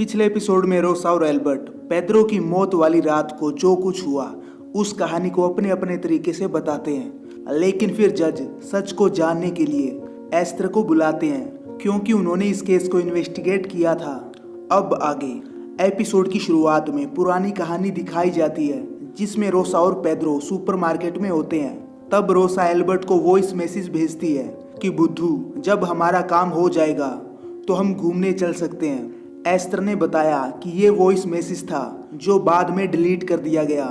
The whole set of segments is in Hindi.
पिछले एपिसोड में रोसा और एल्बर्ट पेद्रो की मौत वाली रात को जो कुछ हुआ उस कहानी को अपने अपने तरीके से बताते हैं, लेकिन फिर जज सच को जानने के लिए एस्तर को बुलाते हैं क्योंकि उन्होंने इस केस को इन्वेस्टिगेट किया था। अब आगे एपिसोड की शुरुआत में पुरानी कहानी दिखाई जाती है जिसमें रोसा और पेद्रो सुपरमार्केट में होते हैं। तब रोसा एल्बर्ट को वॉइस मैसेज भेजती है कि बुद्धू, जब हमारा काम हो जाएगा तो हम घूमने चल सकते हैं। एस्तर ने बताया कि ये वॉइस मैसेज था जो बाद में डिलीट कर दिया गया।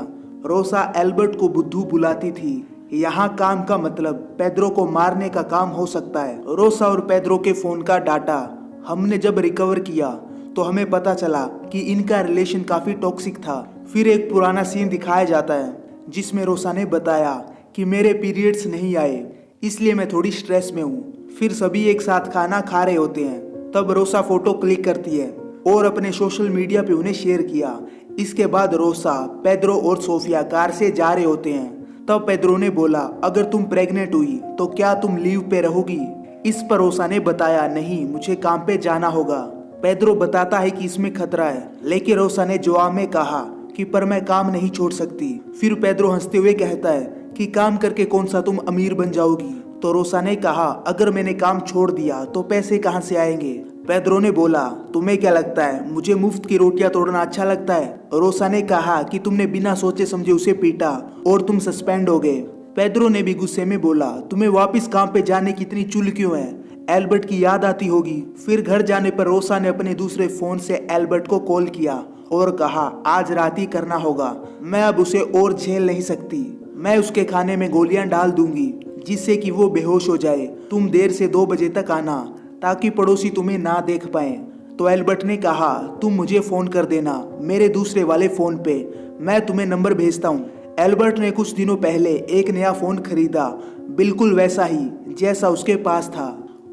रोसा एल्बर्ट को बुद्धू बुलाती थी। यहाँ काम का मतलब पेद्रो को मारने का काम हो सकता है। रोसा और पेद्रो के फोन का डाटा हमने जब रिकवर किया तो हमें पता चला कि इनका रिलेशन काफी टॉक्सिक था। फिर एक पुराना सीन दिखाया जाता है जिसमें रोसा ने बताया कि मेरे पीरियड्स नहीं आए इसलिए मैं थोड़ी स्ट्रेस में हूँ। फिर सभी एक साथ खाना खा रहे होते हैं। तब रोसा फोटो क्लिक करती है और अपने सोशल मीडिया पे उन्हें शेयर किया। इसके बाद रोसा, पेद्रो और सोफिया कार से जा रहे होते हैं। तब पेद्रो ने बोला, अगर तुम प्रेग्नेंट हुई तो क्या तुम लीव पे रहोगी? इस पर रोसा ने बताया, नहीं, मुझे काम पे जाना होगा। पेद्रो बताता है कि इसमें खतरा है, लेकिन रोसा ने जवाब में कहा कि पर मैं काम नहीं छोड़ सकती। फिर पेद्रो हंसते हुए कहता है कि काम करके कौन सा तुम अमीर बन जाओगी? तो रोसा ने कहा, अगर मैंने काम छोड़ दिया तो पैसे कहाँ से आएंगे? पेद्रो ने बोला, तुम्हें क्या लगता है मुझे मुफ्त की रोटियां तोड़ना अच्छा लगता है? रोसा ने कहा कि तुमने बिना सोचे समझे उसे पीटा और तुम सस्पेंड हो गए। पेद्रो ने भी गुस्से में बोला, तुम्हें वापस काम पे जाने की इतनी चुल क्यों है? एल्बर्ट की याद आती होगी। फिर घर जाने पर रोसा ने अपने दूसरे फोन से एल्बर्ट को कॉल किया और कहा, आज रात ही करना होगा, मैं अब उसे और झेल नहीं सकती। मैं उसके खाने में गोलियां डाल दूंगी जिससे कि वो बेहोश हो जाए। तुम देर से 2 बजे तक आना ताकि पड़ोसी तुम्हें ना देख पाए। तो एल्बर्ट ने कहा, तुम मुझे फोन कर देना मेरे दूसरे वाले फोन पे, मैं तुम्हें नंबर भेजता हूँ। एल्बर्ट ने कुछ दिनों पहले एक नया फोन खरीदा, बिल्कुल वैसा ही जैसा उसके पास था,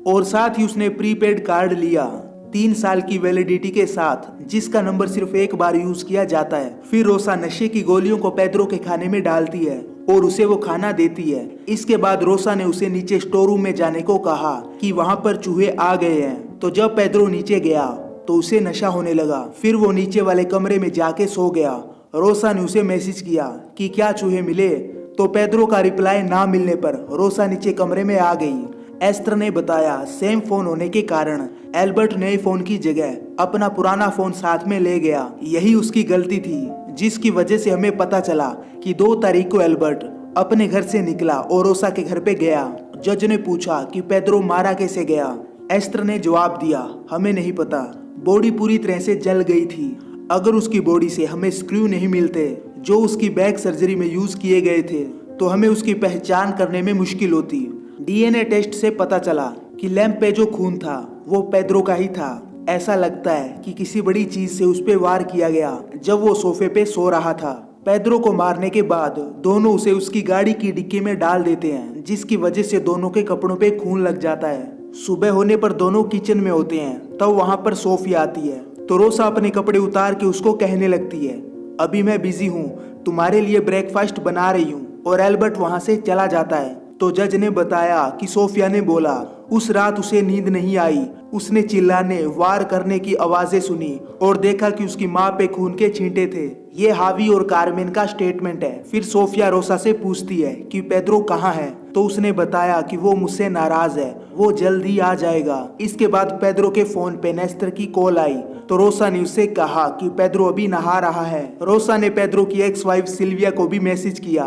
और साथ ही उसने प्रीपेड कार्ड लिया 3 साल की वैलिडिटी के साथ, जिसका नंबर सिर्फ एक बार यूज किया जाता है। फिर रोसा नशे की गोलियों को पेद्रो के खाने में डालती है और उसे वो खाना देती है। इसके बाद रोसा ने उसे नीचे स्टोर रूम में जाने को कहा कि वहाँ पर चूहे आ गए हैं। तो जब पेद्रो नीचे गया तो उसे नशा होने लगा। फिर वो नीचे वाले कमरे में जाके सो गया। रोसा ने उसे मैसेज किया कि क्या चूहे मिले? तो पेद्रो का रिप्लाई ना मिलने पर रोसा नीचे कमरे में आ गई। एस्तर ने बताया, सेम फोन होने के कारण एल्बर्ट नए फोन की जगह अपना पुराना फोन साथ में ले गया। यही उसकी गलती थी जिसकी वजह से हमें पता चला कि 2 तारीख को एल्बर्ट अपने घर से निकला और रोसा के घर पे गया। जज ने पूछा कि पेद्रो मारा कैसे गया? एस्तर ने जवाब दिया, हमें नहीं पता, बॉडी पूरी तरह से जल गई थी। अगर उसकी बॉडी से हमें स्क्रू नहीं मिलते जो उसकी बैक सर्जरी में यूज किए गए थे तो हमें उसकी पहचान करने में मुश्किल होती। डीएनए टेस्ट से पता चला कि लैंप पे जो खून था वो पेद्रो का ही था। ऐसा लगता है कि किसी बड़ी चीज से उस पे वार किया गया जब वो सोफे पे सो रहा था। पेद्रो को मारने के बाद दोनों उसे उसकी गाड़ी की डिक्की में डाल देते हैं, जिसकी वजह से दोनों के कपड़ों पे खून लग जाता है। सुबह होने पर दोनों किचन में होते हैं। तब वहां पर सोफिया आती है तो रोसा अपने कपड़े उतार के उसको कहने लगती है, अभी मैं बिजी हूँ, तुम्हारे लिए ब्रेकफास्ट बना रही हूँ, और एल्बर्ट वहां से चला जाता है। तो जज ने बताया कि सोफिया ने बोला उस रात उसे नींद नहीं आई। उसने चिल्लाने, वार करने की आवाजें सुनी और देखा कि उसकी माँ पे खून के छींटे थे। ये हावी और कारमेन का स्टेटमेंट है। फिर सोफिया रोसा से पूछती है कि पेद्रो कहाँ है? तो उसने बताया कि वो मुझसे नाराज है, वो जल्द ही आ जाएगा। इसके बाद पेद्रो के फोन पे नेस्टर की कॉल आई तो रोसा ने उससे कहा कि पेद्रो अभी नहा रहा है। रोसा ने पेद्रो की एक्स वाइफ सिल्विया को भी मैसेज किया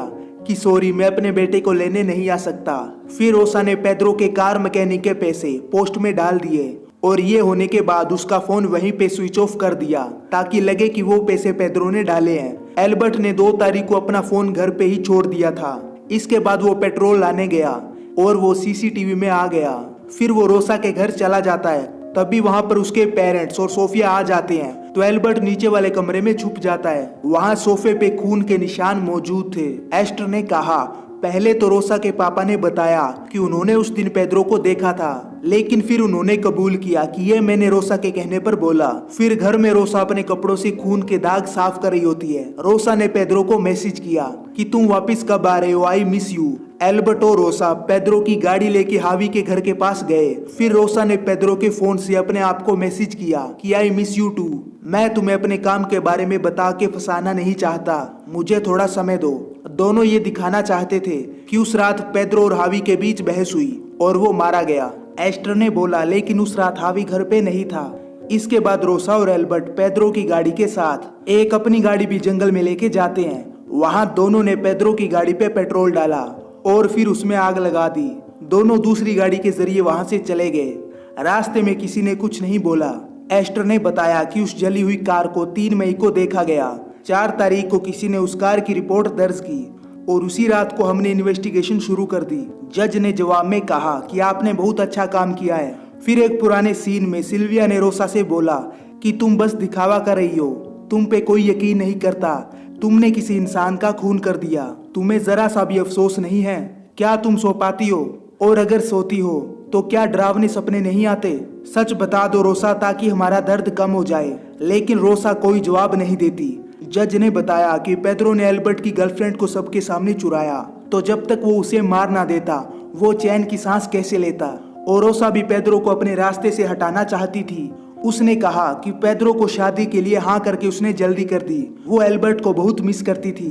कि सॉरी, मैं अपने बेटे को लेने नहीं आ सकता। फिर रोसा ने पेद्रो के कार मैकेनिक के पैसे पोस्ट में डाल दिए और ये होने के बाद उसका फोन वहीं पे स्विच ऑफ कर दिया ताकि लगे कि वो पैसे पेद्रो ने डाले हैं। एल्बर्ट ने 2 तारीख को अपना फोन घर पे ही छोड़ दिया था। इसके बाद वो पेट्रोल लाने गया और वो सीसीटीवी में आ गया। फिर वो रोसा के घर चला जाता है। तभी वहां पर उसके पेरेंट्स और सोफिया आ जाते हैं तो एल्बर्ट नीचे वाले कमरे में छुप जाता है। वहां सोफे पे खून के निशान मौजूद थे। एस्टर ने कहा, पहले तो रोसा के पापा ने बताया कि उन्होंने उस दिन पेद्रो को देखा था, लेकिन फिर उन्होंने कबूल किया कि ये मैंने रोसा के कहने पर बोला। फिर घर में रोसा अपने कपड़ों से खून के दाग साफ कर रही होती है। रोसा ने पेद्रो को मैसेज किया कि तुम वापस कब आ रहे हो, आई मिस यू। एल्बर्ट और रोसा पेद्रो की गाड़ी लेके हावी के घर के पास गए। फिर रोसा ने पेद्रो के फोन से अपने आप को मैसेज किया कि आई मिस यू टू। मैं तुम्हें अपने काम के बारे में बता के फंसाना नहीं चाहता, मुझे थोड़ा समय दो। दोनों ये दिखाना चाहते थे कि उस रात पेद्रो और हावी के बीच बहस हुई और वो मारा गया। एस्टर ने बोला, लेकिन उस रात हावी घर पे नहीं था। इसके बाद रोसा और एल्बर्ट पेद्रो की गाड़ी के साथ एक अपनी गाड़ी भी जंगल में लेके जाते हैं। वहां दोनों ने पेद्रो की गाड़ी पे पेट्रोल डाला और फिर उसमें आग लगा दी। दोनों दूसरी गाड़ी के जरिए वहां से चले गए। रास्ते में किसी ने कुछ नहीं बोला। एस्टर ने बताया कि उस जली हुई कार को 3 मई को देखा गया। 4 तारीख को किसी ने उस कार की रिपोर्ट दर्ज की और उसी रात को हमने इन्वेस्टिगेशन शुरू कर दी। जज ने जवाब में कहा कि आपने बहुत अच्छा काम किया है। फिर एक पुराने सीन में सिल्विया ने रोसा से बोला कि तुम बस दिखावा कर रही हो, तुम पे कोई यकीन नहीं करता, तुमने किसी इंसान का खून कर दिया, तुम्हें जरा सा भी अफसोस नहीं है? क्या तुम सो पाती हो? और अगर सोती हो तो क्या डरावने सपने नहीं आते? सच बता दो रोसा, ताकि हमारा दर्द कम हो जाए। लेकिन रोसा कोई जवाब नहीं देती। जज ने बताया कि पेद्रो ने एल्बर्ट की गर्लफ्रेंड को सबके सामने चुराया, तो जब तक वो उसे मार ना देता वो चैन की सांस कैसे लेता? और रोसा भी पेद्रो को अपने रास्ते से हटाना चाहती थी। उसने कहा कि पेद्रो को शादी के लिए हाँ करके उसने जल्दी कर दी। वो एल्बर्ट को बहुत मिस करती थी।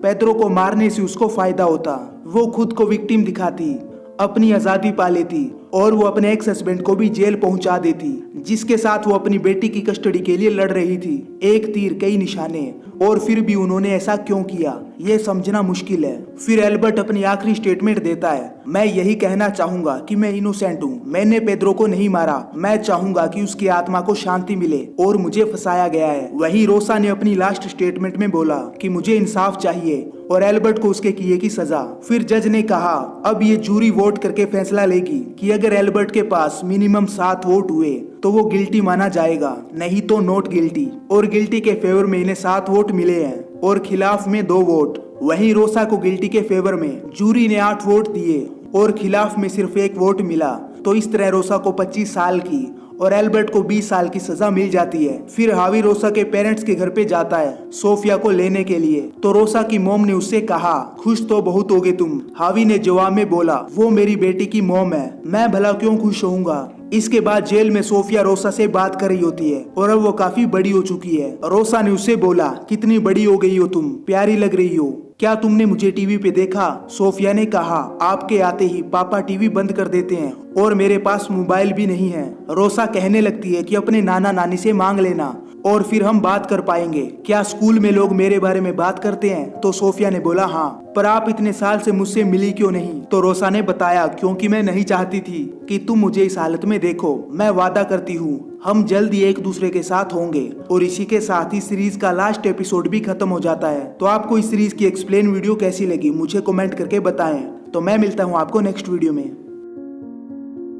पेद्रो को मारने से उसको फायदा होता, वो खुद को विक्टिम दिखाती, अपनी आजादी पा लेती और वो अपने एक्स हस्बैंड को भी जेल पहुंचा देती, जिसके साथ वो अपनी बेटी की कस्टडी के लिए लड़ रही थी। एक तीर कई निशाने, और फिर भी उन्होंने ऐसा क्यों किया ये समझना मुश्किल है। फिर एल्बर्ट अपनी आखिरी स्टेटमेंट देता है, मैं यही कहना चाहूंगा कि मैं इनोसेंट हूँ, मैंने पेद्रो को नहीं मारा, मैं चाहूंगा कि उसकी आत्मा को शांति मिले और मुझे फंसाया गया है। वहीं रोसा ने अपनी लास्ट स्टेटमेंट में बोला कि मुझे इंसाफ चाहिए और एल्बर्ट को उसके किए की सजा। फिर जज ने कहा, अब ये जूरी वोट करके फैसला लेगी कि अगर एल्बर्ट के पास मिनिमम 7 वोट हुए तो वो गिल्टी माना जाएगा, नहीं तो नॉट गिल्टी। और गिल्टी के फेवर में इन्हें 7 वोट मिले हैं और खिलाफ में 2 वोट। वहीं रोसा को गिल्टी के फेवर में जूरी ने 8 वोट दिए और खिलाफ में सिर्फ 1 वोट मिला। तो इस तरह रोसा को 25 साल की और एल्बर्ट को 20 साल की सजा मिल जाती है। फिर हावी रोसा के पेरेंट्स के घर पे जाता है सोफिया को लेने के लिए। तो रोसा की मॉम ने उससे कहा, खुश तो बहुत होगे तुम। हावी ने जवाब में बोला, वो मेरी बेटी की मॉम है, मैं भला क्यों खुश होऊंगा। इसके बाद जेल में सोफिया रोसा से बात कर रही होती है और अब वो काफी बड़ी हो चुकी है। रोसा ने उससे बोला, कितनी बड़ी हो गई हो तुम, प्यारी लग रही हो, क्या तुमने मुझे टीवी पे देखा? सोफिया ने कहा, आपके आते ही पापा टीवी बंद कर देते हैं और मेरे पास मोबाइल भी नहीं है। रोसा कहने लगती है कि अपने नाना नानी से मांग लेना और फिर हम बात कर पाएंगे। क्या स्कूल में लोग मेरे बारे में बात करते हैं? तो सोफिया ने बोला, हाँ, पर आप इतने साल से मुझसे मिली क्यों नहीं? तो रोसा ने बताया, क्योंकि मैं नहीं चाहती थी कि तुम मुझे इस हालत में देखो। मैं वादा करती हूँ हम जल्द ही एक दूसरे के साथ होंगे। और इसी के साथ ही सीरीज का लास्ट एपिसोड भी खत्म हो जाता है। तो आपको इस सीरीज की एक्सप्लेन वीडियो कैसी लगी मुझे कमेंट करके बताएं। तो मैं मिलता हूँ आपको नेक्स्ट वीडियो में।